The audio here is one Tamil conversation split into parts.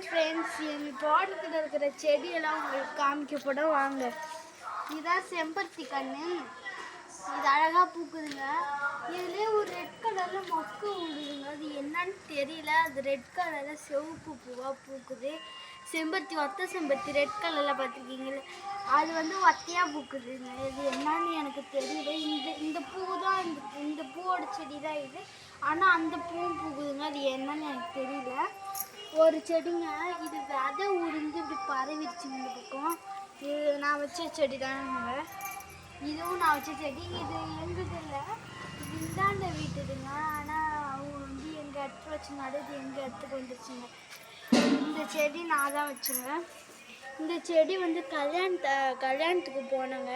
ஃப்ரெண்ட்ஸ், எங்கள் தோட்டத்தில் இருக்கிற செடியெல்லாம் உங்களுக்கு காமிக்கப்படும் வாங்க. இதுதான் செம்பருத்தி கன்று. இது அழகாக பூக்குதுங்க. இதுலேயே ஒரு ரெட் கலரில் மொக்கு விடுதுங்க. அது என்னன்னு தெரியல. அது ரெட் கலரில் சிவப்பு பூவாக பூக்குது. செம்பருத்தி ஒத்த செம்பருத்தி ரெட் கலரில் பார்த்துருக்கீங்களே, அது வந்து ஒத்தையாக பூக்குதுங்க. இது என்னன்னு எனக்கு தெரியல. இந்த பூ தான் இந்த பூவோட செடி தான் இது. ஆனால் அந்த பூவும் பூக்குதுங்க. அது என்னன்னு எனக்கு தெரியல. ஒரு செடிங்க, இது விதை உறிஞ்சு இப்படி பரவிடுச்சுங்க. இந்த பக்கம் இது நான் வச்ச செடி தானுங்க. இதுவும் நான் வச்ச செடி. இது எங்குது இல்லை, இது இந்தாண்ட வீட்டுதுங்க. ஆனால் அவங்க வந்து எங்கள் இடத்துல வச்சு நடுது எங்கள் இடத்துக்கு வந்துருச்சுங்க. இந்த செடி நான் தான் வச்சுங்க. இந்த செடி வந்து கல்யாணத்துக்கு போனோங்க.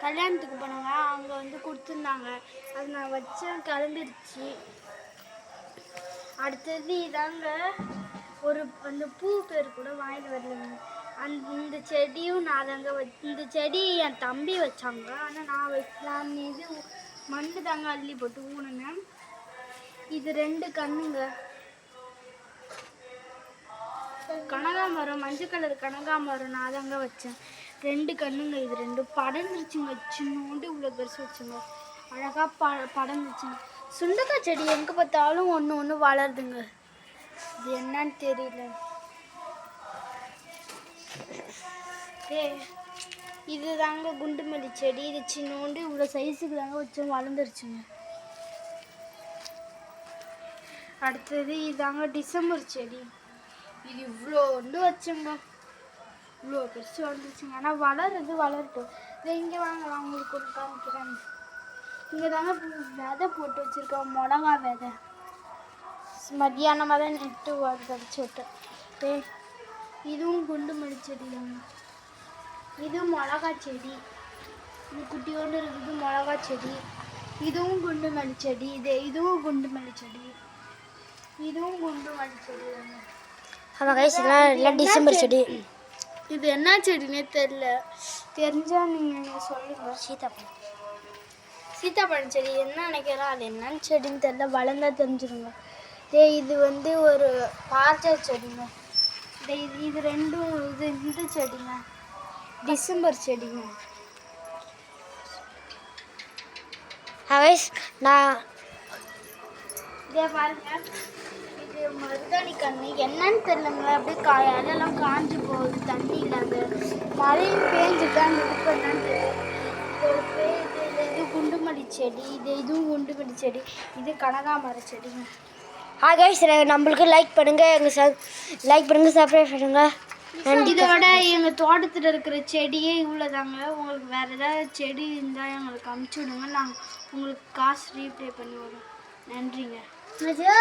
அங்கே வந்து கொடுத்துருந்தாங்க. அது நான் வச்சேன், கிளம்பிடுச்சு. அடுத்தது இதாங்க ஒரு அந்த பூ பேர் கூட வாங்கிட்டு வரலைங்க. இந்த செடியும் நான் தாங்க இந்த செடி என் தம்பி வச்சாங்க. ஆனால் நான் இது மண் தாங்க அள்ளி போட்டு ஊனுங்க. இது 2 கண்ணுங்க. கனகாமரம், மஞ்சள் கலர் கனகாமரம் நான் தாங்க வச்சேன். 2 கண்ணுங்க. இது 2 படர்ந்துருச்சுங்க. சின்னோண்டு இவ்வளோ பெருசு வச்சுங்க. அழகாக படர்ந்துச்சுங்க. சுண்டக்காய் செடி எங்கே பார்த்தாலும் ஒன்று வளருதுங்க. இது என்னன்னு தெரியல. இது தாங்க குண்டுமல்லி செடி. இது சின்னோண்டு இவ்வளோ சைஸுக்கு தாங்க வச்சோம், வளர்ந்துருச்சுங்க. அடுத்தது இதாங்க டிசம்பர் செடி. இது இவ்வளோ ஒன்று வச்சோங்க. இவ்வளோ பெருசு வந்துருச்சுங்க. ஆனால் வளரட்டும். இதை இங்கே வாங்க, உங்களுக்கு ஒரு காமிக்கிறேன். இங்கே தாங்க விதை போட்டு வச்சுருக்கோம், மிளகா விதை. மத்தியானமாக தான் நெட்டு கடிச்சு விட்டேன். இதுவும் குண்டுமல்லி செடி தாங்க. இது மிளகா செடி. இது குட்டியோண்டு இருக்குது மிளகா செடி. இதுவும் குண்டுமல்லி செடி. இதுவும் குண்டுமல்லி செடி. இதுவும் குண்டுமல்லி செடி தாங்க. டிசம்பர் செடி. இது என்ன செடினே தெரியல. தெரிஞ்சா நீங்கள் சொல்லுங்கள். சீத்தாப்பழம் செடி என்ன நினைக்கிறோம், அது என்னன்னு செடின்னு தெரியல. வளர்ந்தா தெரிஞ்சுருங்க. இது வந்து ஒரு பாச்சை செடிங்க. இது 2 இந்த செடிங்க டிசம்பர் செடிங்க. நான் இதே பாருங்க, இது மருதாணி கன்று. என்னன்னு தெரியலங்க. அப்படியே அதெல்லாம் காஞ்சி போகுது தண்ணி இல்லாத. மழையும் பேஞ்சுட்டு அந்த இது பண்ணான்னு தெரியல. இது குண்டுமல்லி செடி. இதுவும் குண்டுமல்லி செடி. இது கனகாமர செடிங்க. நம்மளுக்கு லைக் பண்ணுங்க, சப்ஸ்கிரைப் பண்ணுங்க. இதோட எங்கள் தோட்டத்தில் இருக்கிற செடியே இவ்வளோதாங்க. உங்களுக்கு வேறு ஏதாவது செடி இருந்தால் எங்களுக்கு அனுப்பிச்சி விடுங்க. நாங்கள் உங்களுக்கு காசு ரீப்ளே பண்ணி வரோம். நன்றிங்க.